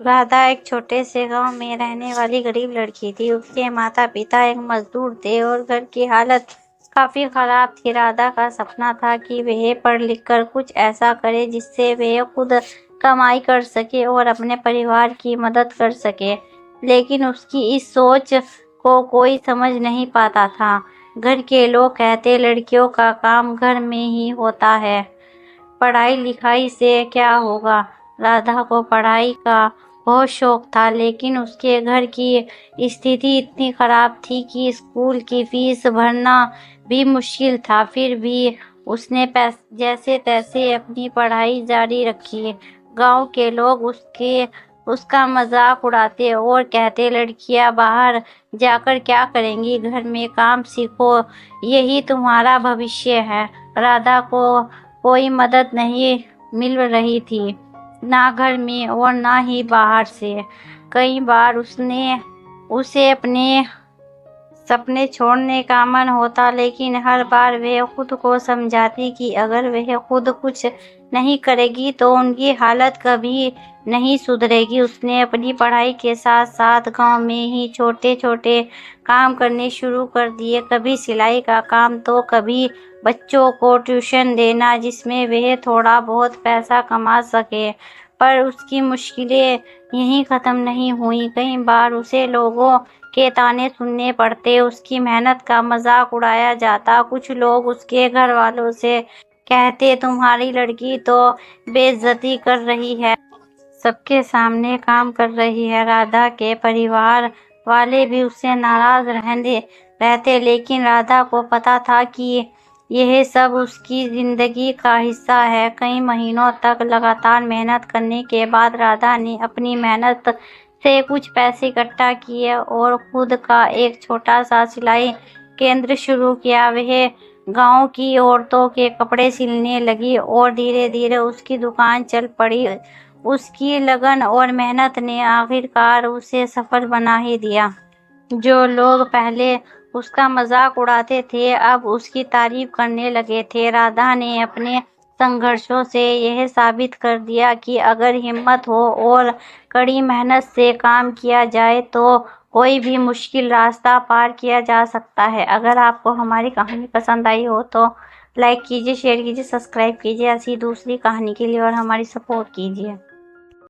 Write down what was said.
राधा एक छोटे से गांव में रहने वाली गरीब लड़की थी। उसके माता पिता एक मजदूर थे और घर की हालत काफी खराब थी। राधा का सपना था कि वह पढ़ लिख कर कुछ ऐसा करे जिससे वह खुद कमाई कर सके और अपने परिवार की मदद कर सके, लेकिन उसकी इस सोच को कोई समझ नहीं पाता था। घर के लोग कहते लड़कियों का काम घर में ही होता है, पढ़ाई लिखाई से क्या होगा। राधा को पढ़ाई का बहुत शौक था, लेकिन उसके घर की स्थिति इतनी खराब थी कि स्कूल की फीस भरना भी मुश्किल था। फिर भी उसने जैसे तैसे अपनी पढ़ाई जारी रखी। गांव के लोग उसका मजाक उड़ाते और कहते लड़कियां बाहर जाकर क्या करेंगी, घर में काम सीखो, यही तुम्हारा भविष्य है। राधा को कोई मदद नहीं मिल रही थी, ना घर में और ना ही बाहर से। कई बार उसे अपने सपने छोड़ने का मन होता, लेकिन हर बार वह खुद को समझाती कि अगर वह खुद कुछ नहीं करेगी तो उनकी हालत कभी नहीं सुधरेगी। उसने अपनी पढ़ाई के साथ साथ गांव में ही छोटे छोटे काम करने शुरू कर दिए, कभी सिलाई का काम तो कभी बच्चों को ट्यूशन देना, जिसमें वह थोड़ा बहुत पैसा कमा सके। पर उसकी मुश्किलें यहीं खत्म नहीं हुई। कई बार उसे लोगों के ताने सुनने पड़ते, उसकी मेहनत का मजाक उड़ाया जाता। कुछ लोग उसके घर वालों से कहते तुम्हारी लड़की तो बेइज्जती कर रही है, सबके सामने काम कर रही है। राधा के परिवार वाले भी उससे नाराज रहते, लेकिन राधा को पता था कि यह सब उसकी जिंदगी का हिस्सा है। कई महीनों तक लगातार मेहनत करने के बाद राधा ने अपनी मेहनत से कुछ पैसे इकट्ठा किए और खुद का एक छोटा सा सिलाई केंद्र शुरू किया। वह गांव की औरतों के कपड़े सिलने लगी और धीरे धीरे उसकी दुकान चल पड़ी। उसकी लगन और मेहनत ने आखिरकार उसे सफल बना ही दिया। जो लोग पहले उसका मजाक उड़ाते थे अब उसकी तारीफ करने लगे थे। राधा ने अपने संघर्षों से यह साबित कर दिया कि अगर हिम्मत हो और कड़ी मेहनत से काम किया जाए तो कोई भी मुश्किल रास्ता पार किया जा सकता है। अगर आपको हमारी कहानी पसंद आई हो तो लाइक कीजिए, शेयर कीजिए, सब्सक्राइब कीजिए ऐसी दूसरी कहानी के लिए और हमारी सपोर्ट कीजिए।